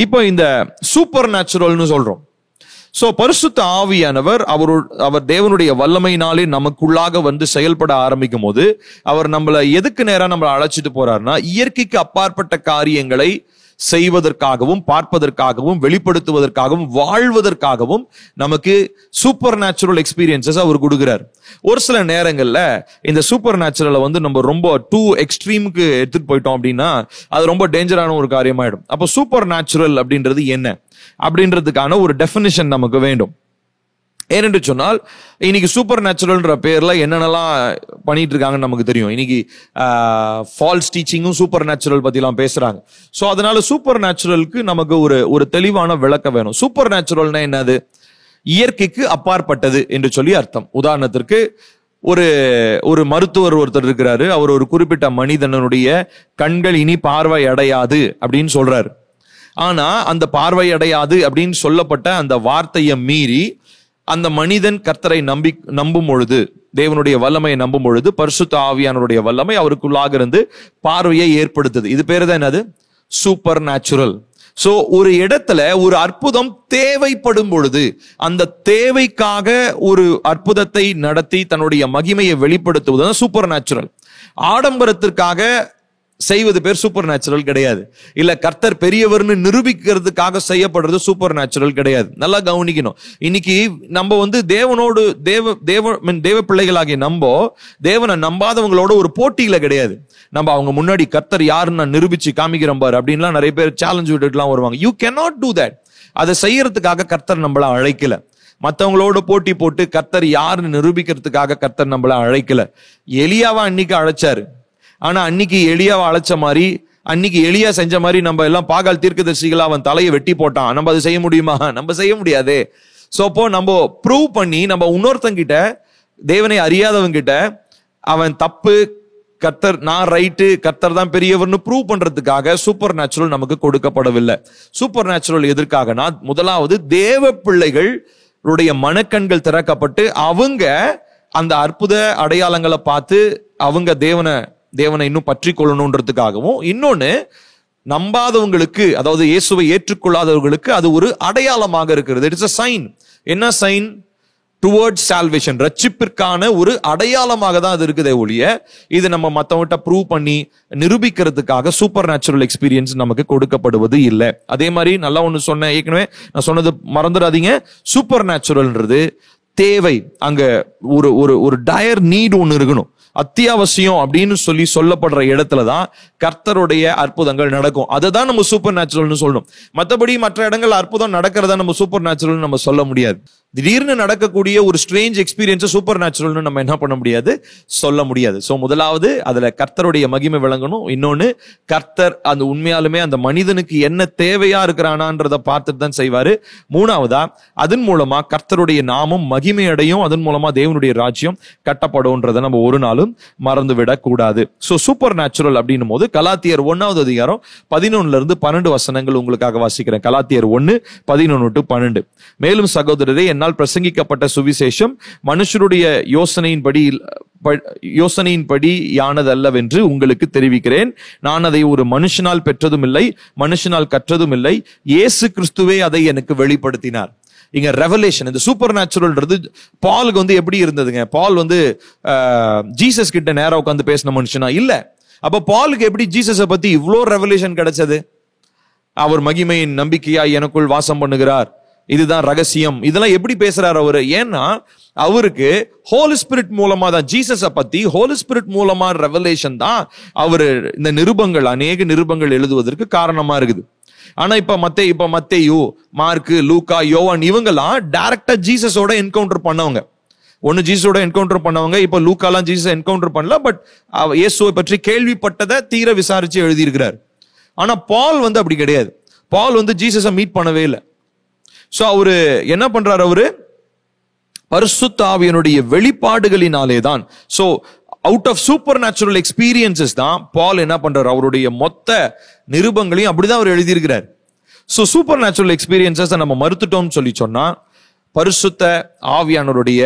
[SPEAKER 1] இப்போ இந்த சூப்பர் நேச்சுரல்னு சொல்றோம். சோ பரிசுத்த ஆவியானவர் அவர் தேவனுடைய வல்லமையினாலே நமக்குள்ளாக வந்து செயல்பட ஆரம்பிக்கும் போது அவர் எதுக்கு நேரா நம்மளை அழைச்சிட்டு போறாருன்னா, இயற்கைக்கு அப்பாற்பட்ட காரியங்களை செய்வதற்காகவும், பார்ப்பதற்காகவும், வெளிப்படுத்துவதற்காகவும், வாழ்வதற்காகவும் நமக்கு சூப்பர் நேச்சுரல் எக்ஸ்பீரியன்சஸ் அவர் கொடுக்கிறார். ஒரு சில நேரங்கள்ல இந்த சூப்பர் நேச்சுரலை நம்ம ரொம்ப டூ எக்ஸ்ட்ரீமுக்கு எடுத்துட்டு போயிட்டோம் அப்படின்னா அது ரொம்ப டேஞ்சரான ஒரு காரியமாயிடும். அப்போ சூப்பர் நேச்சுரல் அப்படின்றது என்ன அப்படின்றதுக்கான ஒரு டெஃபினிஷன் நமக்கு வேண்டும். ஏனென்று சொன்னால் இன்னைக்கு சூப்பர் நேச்சுரல்ன்ற பேர்ல என்னென்னலாம் பண்ணிட்டு இருக்காங்கன்னு நமக்கு தெரியும். இன்னைக்கு ஃபால்ஸ் டீச்சிங்கும் சூப்பர் நேச்சுரல் பத்தி எல்லாம் பேசுறாங்க. சோ அதனால சூப்பர் நேச்சுரலுக்கு நமக்கு ஒரு தெளிவான விளக்கம் வேணும். சூப்பர் நேச்சுரல்னா என்னது? இயற்கைக்கு அப்பாற்பட்டது என்று சொல்லி அர்த்தம். உதாரணத்திற்கு ஒரு மருத்துவர் ஒருத்தர் இருக்கிறாரு. அவர் ஒரு குறிப்பிட்ட மனிதனுடைய கண்கள் இனி பார்வை அடையாது அப்படின்னு சொல்றாரு. ஆனா அந்த பார்வை அடையாது அப்படின்னு சொல்லப்பட்ட அந்த வார்த்தையை மீறி அந்த மனிதன் கர்த்தரை நம்பும் பொழுது, தேவனுடைய வல்லமையை நம்பும் பொழுது, பரிசுத்த ஆவியானவருடைய வல்லமை அவருக்குள்ளாக இருந்து பார்வையை ஏற்படுத்துது. இது பேரு தான் என்னது? Super natural. சோ ஒரு இடத்துல ஒரு அற்புதம் தேவைப்படும் பொழுது அந்த தேவைக்காக ஒரு அற்புதத்தை நடத்தி தன்னுடைய மகிமையை வெளிப்படுத்துவது சூப்பர் நேச்சுரல். ஆடம்பரத்திற்காக செய்வது பேர் சூப்பர் நேச்சுரல் கிடையாது. இல்ல கர்த்தர் பெரியவர்னு நிரூபிக்கிறதுக்காக செய்யப்படுறது சூப்பர் நேச்சுரல் கிடையாது. நல்லா கவனிக்கணும். இன்னைக்கு நம்ம தேவனோடு தேவ பிள்ளைகளாகிய தேவனை நம்பாதவங்களோட ஒரு போட்டியில கிடையாது. நம்ம அவங்க முன்னாடி கர்த்தர் யாருன்னு நான் நிரூபிச்சு காமிக்கிறோம் பாரு அப்படின்லாம் நிறைய பேர் சேலஞ்ச் விட்டுலாம் வருவாங்க. You cannot do that. அதை செய்யறதுக்காக கர்த்தர் நம்மள அழைக்கல. மற்றவங்களோட போட்டி போட்டு கர்த்தர் யாருன்னு நிரூபிக்கிறதுக்காக கர்த்தர் நம்மள அழைக்கல. எலியாவை அன்னைக்கு அழைச்சாரு. ஆனா அன்னைக்கு எலியாவை அழைச்ச மாதிரி, அன்னைக்கு எலியா செஞ்ச மாதிரி நம்ம எல்லாம் பாகால் தீர்க்கதரிசிகளா அவன் தலையை வெட்டி போட்டான். நம்ம அதை செய்ய முடியுமா? நம்ம செய்ய முடியாது. சோ அப்போ நம்ம ப்ரூவ் பண்ணி நம்ம இன்னொருத்தங்கிட்ட, தேவனை அறியாதவங்க கிட்ட அவன் தப்பு, கர்த்தர் நான் ரைட்டு, கர்த்தர் தான் பெரியவர்னு ப்ரூவ் பண்றதுக்காக சூப்பர் நேச்சுரல் நமக்கு கொடுக்கப்படவில்லை. சூப்பர் நேச்சுரல் எதற்காகனா, முதலாவது தேவ பிள்ளைகளுடைய மனக்கண்கள் திறக்கப்பட்டு அவங்க அந்த அற்புத அடையாளங்களை பார்த்து அவங்க தேவனை இன்னும் பற்றி கொள்ளணுன்றதுக்காகவும், இன்னொன்னு நம்பாதவங்களுக்கு, அதாவது இயேசுவை ஏற்றுக்கொள்ளாதவர்களுக்கு அது ஒரு அடையாளமாக இருக்கிறது. It's a sign. என்ன சைன்? டுவர்ட்ஸ் சால்வேஷன், ரட்சிப்பிற்கான ஒரு அடையாளமாக தான் அது இருக்குதே ஒழிய இது நம்ம மற்றவங்கிட்ட ப்ரூவ் பண்ணி நிரூபிக்கிறதுக்காக சூப்பர் நேச்சுரல் எக்ஸ்பீரியன்ஸ் நமக்கு கொடுக்கப்படுவது இல்லை. அதே மாதிரி நல்லா ஒண்ணு சொன்னேன், ஏற்கனவே நான் சொன்னது மறந்துடாதீங்க. சூப்பர் நேச்சுரல்ன்றது தேவை. அங்க ஒரு டயர் நீட் ஒண்ணு இருக்கணும், அத்தியாவசியம் அப்படின்னு சொல்லப்படுற இடத்துலதான் கர்த்தருடைய அற்புதங்கள் நடக்கும். அதை தான் நம்ம சூப்பர் நேச்சுரல்னு சொல்லணும். மற்றபடி மற்ற இடங்கள் அற்புதம் நடக்கிறதா நம்ம சூப்பர் நேச்சுரல் நம்ம சொல்ல முடியாது. திடீர்னு நடக்கக்கூடிய ஒரு ஸ்ட்ரேஞ்ச் எக்ஸ்பீரியன்ஸ் சூப்பர் நேச்சுரல்னு நம்ம என்ன பண்ண முடியாது, சொல்ல முடியாது. சோ முதலாவது அதுல கர்த்தருடைய மகிமை விளங்கணும். இன்னொன்னு கர்த்தர் அந்த உண்மையாலுமே அந்த மனிதனுக்கு என்ன தேவையா இருக்கிறானான்றத பார்த்துட்டு தான் செய்வாரு. மூணாவதா அதன் மூலமா கர்த்தருடைய நாமம் மகிமை அடையும், அதன் மூலமா தேவனுடைய ராஜ்யம் கட்டப்படும்ன்றத நம்ம ஒரு நாளும் மறந்து விடக் கூடாது. சோ சூப்பர் நேச்சுரல் அப்படின்னும் போது கலாத்தியர் 1வது அதிகாரம் 11-12 வசனங்கள் உங்களுக்காக வாசிக்கிறேன். கலாத்தியர் 1:11-12. மேலும் சகோதரரே, என்னால் பிரசங்கிக்கப்பட்ட சுவிசேஷம் மனுஷருடைய யோசனையின்படி யானதல்லவென்று உங்களுக்கு தெரிவிக்கிறேன். நான் அதை ஒரு மனுஷனால் பெற்றதும் இல்லை, மனுஷனால் கற்றதும் இல்லை. இயேசு கிறிஸ்துவே அதை எனக்கு வெளிப்படுத்தினார். இங்க ரெவலேஷன், இந்த சூப்பர் நேச்சுரல்ன்றது பாலுக்கு எப்படி இருந்ததுங்க? பால் ஜீசஸ் கிட்ட நேரா உட்காந்து பேசின மனுஷனா இல்ல. அப்ப பாலுக்கு எப்படி ஜீசஸை பத்தி இவ்வளோ ரெவலேஷன் கிடைச்சது? அவர் மகிமையின் நம்பிக்கையா எனக்குள் வாசம் பண்ணுகிறார், இதுதான் ரகசியம், இதெல்லாம் எப்படி பேசுறாரு அவரு? ஏன்னா அவருக்கு ஹோலி ஸ்பிரிட் மூலமா தான் ஜீசஸை பத்தி ஹோலி ஸ்பிரிட் மூலமா ரெவலேஷன் தான் அவரு இந்த நிருபங்கள், அநேக நிருபங்கள் எழுதுவதற்கு காரணமா இருக்குது. ஆனா இப்ப மத்தேயு, மார்க்கு, லூக்கா, யோவான் இவங்கெல்லாம் டைரக்டா ஜீசஸோட என்கவுண்டர் பண்ணவங்க. ஒன்னு ஜீசஸோட என்கவுண்டர் பண்ணவங்க. இப்ப லூக்காலாம் ஜீசஸ் என்கவுண்டர் பண்ணல, பட் இயேசுவை பற்றி கேள்விப்பட்டதை தீர விசாரிச்சு எழுதியிருக்கிறார். ஆனா பால் அப்படி கிடையாது. பால் ஜீசஸை மீட் பண்ணவே இல்லை. சோ அவரு என்ன பண்றாரு? அவரு பரிசுத்த ஆவியினுடைய வெளிப்பாடுகளினாலே தான், so out of supernatural experiences தான் பால் என்ன பண்றாரு? அவருடைய மொத்த நிருபங்களையும் அப்படிதான் அவர் எழுதியிருக்கிறார். சோ சூப்பர் நேச்சுரல் எக்ஸ்பீரியன்சஸ் நம்ம மறுத்துட்டோம்னு சொல்லி சொன்னா பரிசுத்த ஆவியானவருடைய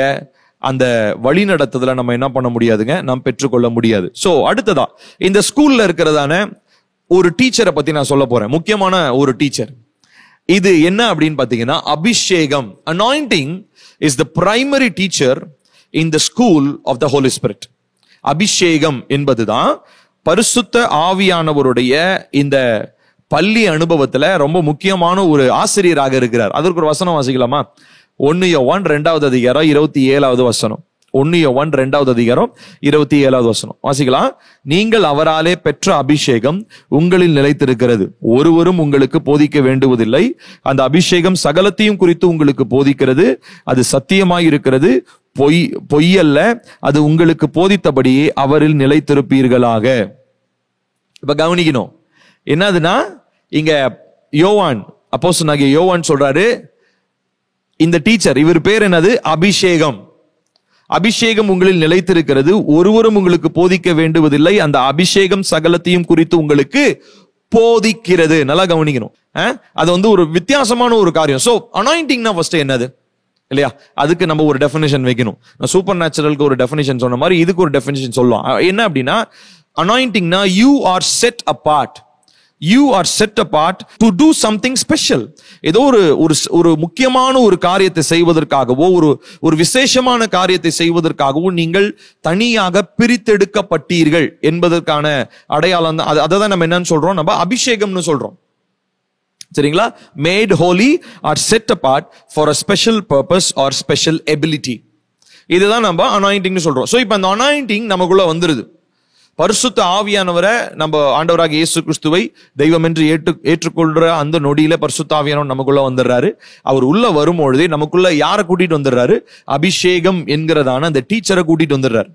[SPEAKER 1] அந்த வழி நடத்துதல நம்ம என்ன பண்ண முடியாதுங்க, நாம் பெற்றுக்கொள்ள முடியாது. சோ அடுத்ததா இந்த ஸ்கூல்ல இருக்கிறதான ஒரு டீச்சரை பத்தி நான் சொல்ல போறேன். முக்கியமான ஒரு டீச்சர். இது என்ன அப்படின்னு பாத்தீங்கன்னா அபிஷேகம். Anointing is the primary teacher in the school of the Holy Spirit. அபிஷேகம் என்பதுதான் பரிசுத்த ஆவியானவருடைய இந்த பள்ளி அனுபவத்துல ரொம்ப முக்கியமான ஒரு ஆசிரியராக இருக்கிறார். அதற்கு ஒரு வசனம் வாசிக்கலாமா? 1 யோவான் 2வது அதிகாரம் 27வது வசனம். 1 யோவான் 2வது அதிகாரம் 27வது வசனம் வாசிக்கலாம். நீங்கள் அவராலே பெற்ற அபிஷேகம் உங்களில் நிலைத்திருக்கிறது, ஒருவரும் உங்களுக்கு போதிக்க வேண்டுவதில்லை. அந்த அபிஷேகம் சகலத்தையும் குறித்து உங்களுக்கு போதிக்கிறது, அது சத்தியமாய் இருக்கிறது, பொய்யல்ல. அது உங்களுக்கு போதித்தபடியே அவரில் நிலைத்திருப்பீர்களாக. இப்ப கவனிக்கணும், என்னதுன்னா இங்க யோவான், அப்போஸ்தலனாகிய யோவான் சொல்றாரு, இந்த டீச்சர், இவர் பேர் என்னது? அபிஷேகம். அபிஷேகம் உங்களில் நிலைத்திருக்கிறது, ஒருவரும் உங்களுக்கு போதிக்க வேண்டுவதில்லை. அந்த அபிஷேகம் சகலத்தையும் குறித்து உங்களுக்கு போதிக்கிறது. நல்லா கவனிக்கணும். அது வந்து ஒரு வித்தியாசமான ஒரு காரியம். சோ அனாயிண்டிங்னா ஃபர்ஸ்ட் என்னது இல்லையா? அதுக்கு நம்ம ஒரு டெஃபினிஷன் வைக்கணும். சூப்பர் நேச்சுரலுக்கு ஒரு டெஃபினிஷன் சொன்ன மாதிரி இதுக்கு ஒரு டெஃபினிஷன் சொல்லலாம். என்ன அப்படின்னா, அனாயிண்டிங்னா you are set apart. You are set apart to do something special. ஏதோ ஒரு முக்கியமான ஒரு காரியத்தை செய்வதற்காகவோ ஒரு விசேஷமான காரியத்தை செய்வதற்காகவோ நீங்கள் தனியாக பிரித்தெடுக்கப்பட்டீர்கள் என்பதற்கான அடையாளம் தான். அதை தான் நம்ம என்னன்னு சொல்றோம்? நம்ம அபிஷேகம்னு சொல்றோம். சரிங்களா? made holy or set apart for a special purpose or special ability. இதுதான் நம்ம அனாயிண்டிங்னு சொல்றோம். சோ இப்போ அந்த அனாயிண்டிங் நமக்குள்ள வந்துருது. பரிசுத்த ஆவியானவரை நம்ம ஆண்டவராக இயேசு கிறிஸ்துவை தெய்வம் என்று ஏற்றுக்கொள்ற அந்த நொடியில பரிசுத்த ஆவியானவர் நமக்குள்ள வந்துடுறாரு. அவர் உள்ள வரும்பொழுதே நமக்குள்ள யாரை கூட்டிட்டு வந்துடுறாரு? அபிஷேகம் என்கிறதான அந்த டீச்சரை கூட்டிட்டு வந்துடுறாரு.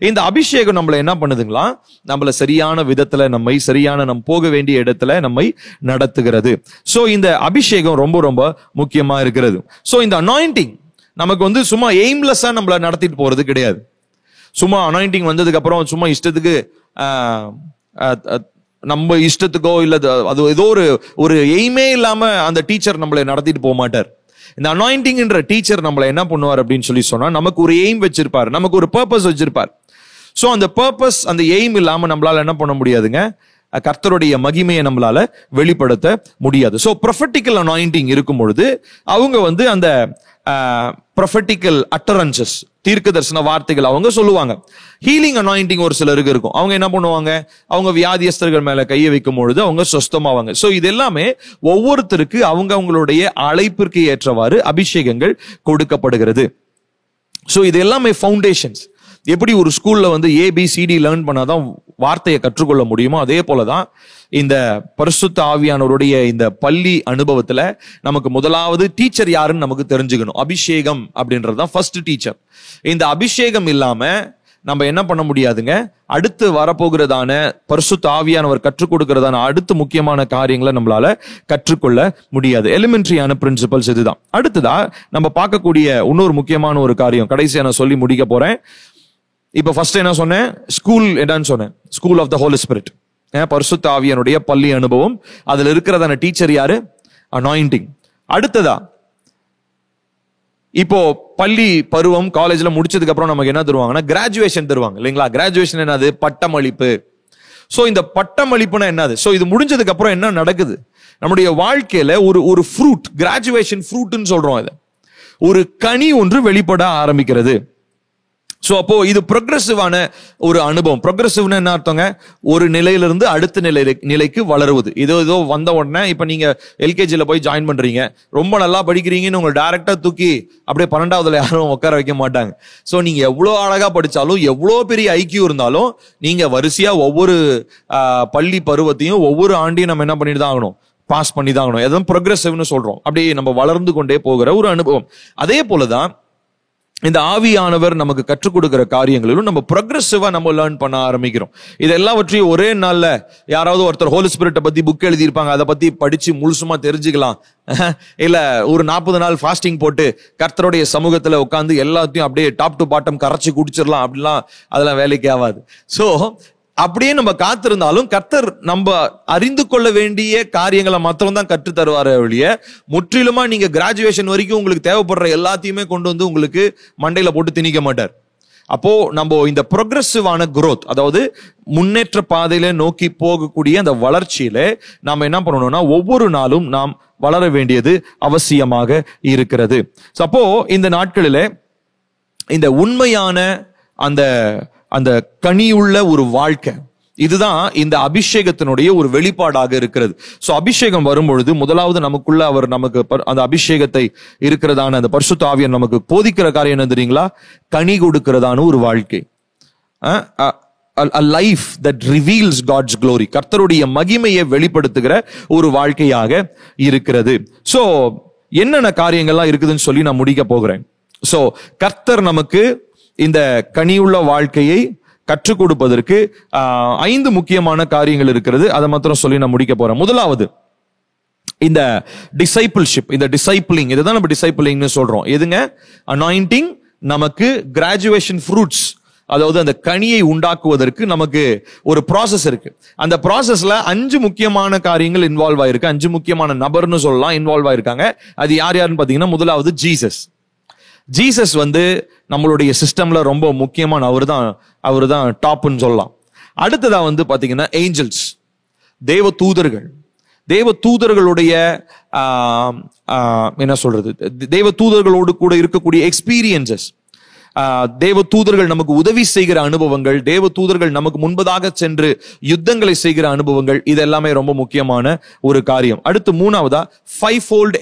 [SPEAKER 1] இந்த அபிஷேகம் நம்மள என்ன பண்ணுதுங்களா? நம்மள சரியான விதத்துல, நம்ம போக வேண்டிய இடத்துல நம்மை நடத்துகிறது. சோ இந்த அபிஷேகம் ரொம்ப ரொம்ப முக்கியமா இருக்கிறது. சோ இந்த அனாயிண்டிங் நமக்கு வந்து சும்மா எய்ம்லெஸ்ஸா நம்மள நடத்திட்டு போறது கிடையாது. சும்மா அனாயிண்டிங் வந்ததுக்கு அப்புறம் சும்மா இஷ்டத்துக்கு நம்ம இஷ்டத்துக்கோ இல்ல அது ஏதோ ஒரு எய்மே இல்லாம அந்த டீச்சர் நம்மளை நடத்திட்டு போக மாட்டார். இந்த அனாயிண்டிங்ன்ற டீச்சர் நம்மளை என்ன பண்ணுவார் அப்படின்னு சொல்லி சொன்னா, நமக்கு ஒரு எய்ம் வச்சிருப்பார், நமக்கு ஒரு பர்பஸ் வச்சிருப்பார். சோ அந்த பர்பஸ், அந்த எய்ம் இல்லாம நம்மளால என்ன பண்ண முடியாதுங்க? கர்த்தருடைய மகிமையை நம்மளால வெளிப்படுத்த முடியாது. சோ ப்ரொஃபெட்டிக்கல் அனாயிண்டிங் இருக்கும் பொழுது அவங்க வந்து அந்த ப்ரொஃபெட்டிக்கல் அட்டரன்சஸ், தீர்க்க தரிசன வார்த்தைகள் அவங்க சொல்லுவாங்க. ஹீலிங் அனாயிண்டிங் ஒரு சிலருக்கு இருக்கும். அவங்க என்ன பண்ணுவாங்க? அவங்க வியாதியஸ்தர்கள் மேல கையை வைக்கும் பொழுது அவங்க சொஸ்தமாவாங்க. சோ இது எல்லாமே ஒவ்வொருத்தருக்கு அவங்களுடைய அழைப்பிற்கு ஏற்றவாறு அபிஷேகங்கள் கொடுக்கப்படுகிறது. சோ இது எல்லாமே ஃபவுண்டேஷன்ஸ். எப்படி ஒரு ஸ்கூல்ல வந்து ABCD லேர்ன் பண்ணாதான் வார்த்தையை கற்றுக்கொள்ள முடியுமோ, அதே போலதான் இந்த பரிசுத்த ஆவியானவருடைய இந்த பள்ளி அனுபவத்துல நமக்கு முதலாவது டீச்சர் யாருன்னு நமக்கு தெரிஞ்சுக்கணும். அபிஷேகம் அப்படின்றதுதான் ஃபர்ஸ்ட் டீச்சர். இந்த அபிஷேகம் இல்லாம நம்ம என்ன பண்ண முடியாதுங்க? அடுத்து வரப்போகிறதான பரிசுத்த ஆவியானவர் கற்றுக் கொடுக்கிறதான அடுத்து முக்கியமான காரியங்களை நம்மளால கற்றுக்கொள்ள முடியாது. எலிமெண்டரியான பிரின்சிபல்ஸ் இதுதான். அடுத்ததா நம்ம பார்க்கக்கூடிய இன்னொரு முக்கியமான ஒரு காரியம், கடைசியா நான் சொல்லி முடிக்க போறேன். இப்ப ஃபர்ஸ்ட் என்ன சொன்னேன்? ஸ்கூல் என்னன்னு சொன்னேன்? School of the Holy Spirit, பரிசுத்த ஆவியானுடைய பள்ளி அனுபவம். அதுல இருக்கிறதான டீச்சர் யாரு? அனாயிண்டிங். அடுத்ததா இப்போ பள்ளி பருவம், காலேஜ்ல முடிச்சதுக்கு அப்புறம் நமக்கு என்ன தருவாங்கன்னா கிராஜுவேஷன் தருவாங்க இல்லைங்களா? கிராஜுவேஷன் என்னது? பட்டமளிப்பு. சோ இந்த பட்டமளிப்புனா என்னது? சோ இது முடிஞ்சதுக்கு அப்புறம் என்ன நடக்குது? நம்முடைய வாழ்க்கையில ஒரு ஃப்ரூட், கிராஜுவேஷன் ஃப்ரூட்னு சொல்றோம். இது ஒரு கனி ஒன்று வெளிப்பட ஆரம்பிக்கிறது. சோ அப்போ இது ப்ரொக்ரெசிவான ஒரு அனுபவம். ப்ரொக்ரெசிவ்னு என்ன அர்த்தங்க? ஒரு நிலையிலிருந்து அடுத்த நிலைக்கு வளருவது. ஏதோ வந்த உடனே இப்ப நீங்க LKGல போய் ஜாயின் பண்றீங்க, ரொம்ப நல்லா படிக்கிறீங்கன்னு உங்களை டைரக்டா தூக்கி அப்படியே 12வதுல யாரும் உட்கார வைக்க மாட்டாங்க. சோ நீங்க எவ்வளவு அழகா படிச்சாலும், எவ்வளவு பெரிய IQ இருந்தாலும், நீங்க வரிசையா ஒவ்வொரு பள்ளி பருவத்தையும் ஒவ்வொரு ஆண்டையும் நம்ம என்ன பண்ணிட்டு தான் ஆகணும்? பாஸ் பண்ணி தான் ஆகணும். எதுவும் ப்ரொக்ரெசிவ்னு சொல்றோம். அப்படியே நம்ம வளர்ந்து கொண்டே போகிற ஒரு அனுபவம். அதே போலதான் இந்த ஆவியானவர் நமக்கு கற்றுக் கொடுக்கிற காரியங்களிலும் நம்ம ப்ரொக்ரெசிவா நம்ம லேர்ன் பண்ண ஆரம்பிக்கிறோம். இது எல்லாவற்றையும் ஒரே நாள்ல யாராவது ஒருத்தர் ஹோலி ஸ்பிரிட்டை பத்தி புக் எழுதியிருப்பாங்க, அதை பத்தி படிச்சு முழுசுமா தெரிஞ்சுக்கலாம். இல்ல ஒரு 40 நாள் ஃபாஸ்டிங் போட்டு கர்த்தருடைய சமூகத்துல உட்கார்ந்து எல்லாத்தையும் அப்படியே டாப் டு பாட்டம் கரைச்சு குடிச்சிடலாம் அப்படிலாம், அதெல்லாம் வேலைக்கு ஆகாது. சோ அப்படியே நம்ம காத்திருந்தாலும் கர்த்தர் நம்ம அறிந்து கொள்ள வேண்டிய காரியங்களை மாத்திரம் தான் கற்று தருவாரு ஒழிய, முற்றிலுமா நீங்க கிராஜுவேஷன் வரைக்கும் உங்களுக்கு தேவைப்படுற எல்லாத்தையுமே கொண்டு வந்து உங்களுக்கு மண்டையில போட்டு திணிக்க மாட்டார். அப்போ நம்ம இந்த ப்ரொக்ரெசிவான growth, அதாவது முன்னேற்ற பாதையில நோக்கி போகக்கூடிய அந்த வளர்ச்சியில நாம என்ன பண்ணணும்னா ஒவ்வொரு நாளும் நாம் வளர வேண்டியது அவசியமாக இருக்கிறது. அப்போ இந்த நாட்களில இந்த உண்மையான அந்த கனியுள்ள ஒரு வாழ்க்கை, இதுதான் இந்த அபிஷேகத்தினுடைய ஒரு வெளிப்பாடாக இருக்கிறது. சோ அபிஷேகம் வரும் பொழுது முதலாவது நமக்குள்ள அவர் நமக்கு அந்த அபிஷேகத்தை இருக்கிறதான அந்த பரிசுத்த ஆவியானவர் நமக்கு போதிக்கிற காரியம் என்ன தெரியுங்களா? கனி கொடுக்கிறதான ஒரு வாழ்க்கை. A life that reveals God's glory. கர்த்தருடைய மகிமையை வெளிப்படுத்துகிற ஒரு வாழ்க்கையாக இருக்கிறது. சோ என்னென்ன காரியங்கள்லாம் இருக்குதுன்னு சொல்லி நான் முடிக்க போகிறேன். சோ கர்த்தர் நமக்கு இந்த கனியுள்ள வாழ்க்கையை கற்றுக் கொடுப்பதற்கு 5 முக்கியமான காரியங்கள் இருக்கிறது. அதை மாத்திரம் சொல்லி நான் முடிக்க போறேன். முதலாவது இந்த டிசைபிள்ஷிப், இந்த டிசைபிளிங், இதுதான் நம்ம டிசைபிளிங்னு சொல்றோம். எதுங்க? அனாயிண்டிங் நமக்கு கிராஜுவேஷன் ஃப்ரூட்ஸ், அதாவது அந்த கனியை உண்டாக்குவதற்கு நமக்கு ஒரு ப்ராசஸ் இருக்கு. அந்த ப்ராசஸ்ல 5 முக்கியமான காரியங்கள் இன்வால்வ் ஆயிருக்கு. 5 முக்கியமான நபர்னு சொல்லலாம் இன்வால்வ் ஆயிருக்காங்க. அது யார் யாருன்னு பாத்தீங்கன்னா, முதலாவது ஜீசஸ் நம்மளுடைய சிஸ்டம்ல ரொம்ப முக்கியமான அவரு தான் டாப்னு சொல்லலாம். அடுத்ததா பாத்தீங்கன்னா ஏஞ்சல்ஸ், தேவ தூதர்களுடைய என்ன சொல்றது, தேவ தூதர்களோடு கூட இருக்கக்கூடிய எக்ஸ்பீரியன்சஸ், தேவ தூதர்கள் நமக்கு உதவி செய்கிற அனுபவங்கள், தேவ தூதர்கள் நமக்கு முன்பதாக சென்று யுத்தங்களை செய்கிற அனுபவங்கள், இது எல்லாமே ரொம்ப முக்கியமான ஒரு காரியம். அடுத்து மூணாவதா ஃபைவ்ஃபோல்ட்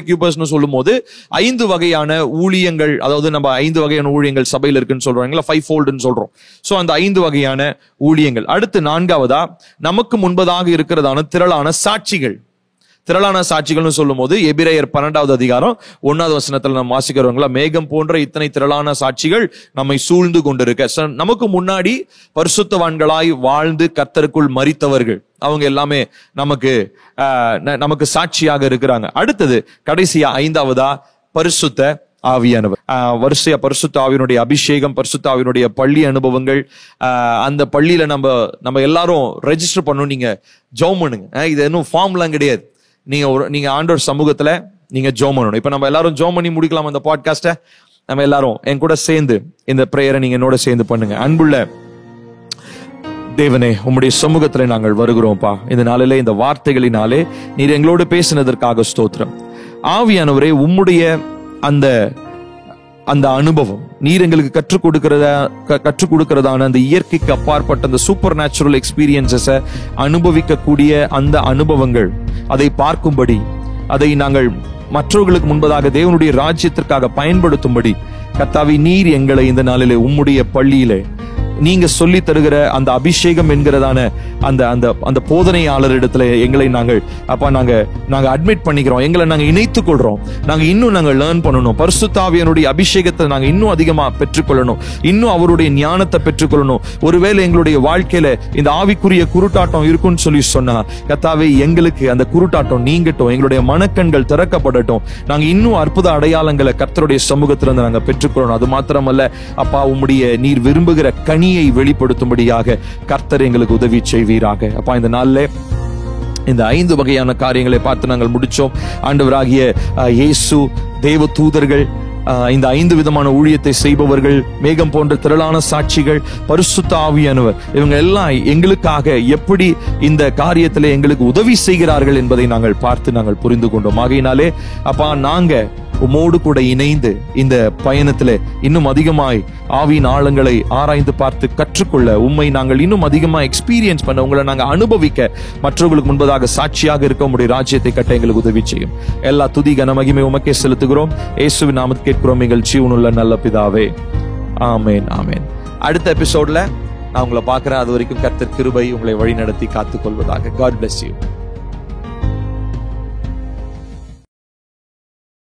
[SPEAKER 1] எக்யூப்பர்ஸ்னு சொல்லும் போது 5 வகையான ஊழியங்கள், அதாவது நம்ம 5 வகையான ஊழியங்கள் சபையில் இருக்குன்னு சொல்றாங்களா, ஃபைவ்ஃபோல்ட்னு சொல்றோம். சோ அந்த 5 வகையான ஊழியங்கள். அடுத்து 4வதா நமக்கு முன்பதாக இருக்கிறதான திரளான சாட்சிகள்னு சொல்லும் போது எபிரேயர் 12வது அதிகாரம் 1வது வசனத்துல நம்ம வாசிக்கிறவங்களா, மேகம் போன்ற இத்தனை திரளான சாட்சிகள் நம்மை சூழ்ந்து கொண்டிருக்க. நமக்கு முன்னாடி பரிசுத்தவான்களாய் வாழ்ந்து கர்த்தருக்குள் மரித்தவர்கள், அவங்க எல்லாமே நமக்கு சாட்சியாக இருக்கிறாங்க. அடுத்தது கடைசியா 5வதா பரிசுத்த ஆவியானவர். வரிசையா பரிசுத்த ஆவியினுடைய அபிஷேகம், பரிசுத்த ஆவியினுடைய பள்ளி அனுபவங்கள். அந்த பள்ளியில நம்ம எல்லாரும் ரெஜிஸ்டர் பண்ணணும். நீங்க ஜெபம் பண்ணுங்க. இது இன்னும் ஃபார்ம்லாம் கிடையாது. நீங்க ஆண்டவர் சமூகத்துல நீங்க ஜெபம் பண்ணணும். இப்ப நம்ம எல்லாரும் ஜெபம் பண்ணி முடிக்கலாம் இந்த பாட்காஸ்ட. நம்ம எல்லாரும் என் கூட சேர்ந்து இந்த பிரேயரை நீங்க என்னோட சேர்ந்து பண்ணுங்க. அன்புள்ள தேவனே, உம்முடைய சமூகத்துல நாங்கள் வருகிறோம்ப்பா. இந்த நாளிலே இந்த வார்த்தைகளினாலே நீர் எங்களோடு பேசினதற்காக ஸ்தோத்திரம். ஆவியானவரே, உம்முடைய அந்த அனுபவம், நீர் எங்களுக்கு கற்றுக் கொடுக்கிறதான அந்த இயற்கைக்கு அப்பாற்பட்ட அந்த சூப்பர் நேச்சுரல் எக்ஸ்பீரியன்சஸை அனுபவிக்கக்கூடிய அந்த அனுபவங்கள், அதை பார்க்கும்படி, அதை நாங்கள் மற்றவர்களுக்கு முன்பதாக தேவனுடைய ராஜ்யத்திற்காக பயன்படுத்தும்படி கர்த்தாவே, நீர் எங்களை இந்த நாளிலே உம்முடைய பள்ளியிலே நீங்க சொல்லி தருகிற அந்த அபிஷேகம் என்கிறதான அந்த போதனையாளர் இடத்துல எங்களை நாங்க அட்மிட் பண்ணிக்கிறோம். எங்களை நாங்க இணைத்துக் கொள்றோம். நாங்க லேர்ன் பண்ணணும். பரிசுத்த ஆவியானுடைய அபிஷேகத்தை நாங்க இன்னும் அதிகமா பெற்றுக்கொள்ளணும். இன்னும் அவருடைய ஞானத்தை பெற்றுக்கொள்ளணும். ஒருவேளை எங்களுடைய வாழ்க்கையில இந்த ஆவிக்குரிய குருட்டாட்டம் இருக்குன்னு சொல்லி சொன்னா, கர்த்தாவே, எங்களுக்கு அந்த குருட்டாட்டம் நீங்கட்டும். எங்களுடைய மனக்கண்கள் திறக்கப்படட்டும். நாங்க இன்னும் அற்புத அடையாளங்களை கர்த்தருடைய சமூகத்திலிருந்து நாங்க பெற்றுக்கொள்ளணும். அது மாத்திரமல்ல அப்பா, உம்முடைய நீர் விரும்புகிற கனியை வெளிப்படுத்தும்படியாக கர்த்தர் எங்களுக்கு உதவி செய்வீராக. அப்பா, இந்த நாள்ல இந்த 5 வகையான காரியங்களை பார்த்து நாங்கள் முடிச்சோம். ஆண்டவராகிய இயேசு, தேவ தூதர்கள், இந்த 5 விதமான ஊழியத்தை செய்பவர்கள், மேகம் போன்ற திரளான சாட்சிகள், பரிசுத்த ஆவியானவர், இவங்க எல்லாம் எங்களுக்காக எப்படி இந்த காரியத்திலே எங்களுக்கு உதவி செய்கிறார்கள் என்பதை நாங்கள் பார்த்து நாங்கள் புரிந்து கொண்டோம். ஆகையினாலே அப்பா, நாங்க உம்மோடு கூட இணைந்து இந்த பயணத்துல இன்னும் அதிகமாய் ஆவியின் ஆழங்களை ஆராய்ந்து பார்த்து கற்றுக்கொள்ள, உம்மை நாங்கள் இன்னும் அதிகமா எக்ஸ்பீரியன்ஸ் பண்ண, உங்களை நாங்கள் அனுபவிக்க, மற்றவர்களுக்கு முன்பதாக சாட்சியாக இருக்க உம்முடைய ராஜ்யத்தை கட்ட எங்களுக்கு உதவி செய்யும். எல்லா துதி கன மகிமை உமக்கே செலுத்துகிறோம். இயேசுவின் நாமத்தில் கேட்கிறோம் எங்கள் ஜீவனுள்ள நல்ல பிதாவே. ஆமேன், ஆமேன். அடுத்த எபிசோட்ல நான் உங்களை பார்க்கிறேன். அது வரைக்கும் கர்த்தர் கிருபை உங்களை வழி நடத்தி காத்துக் கொள்வதாக. God bless you.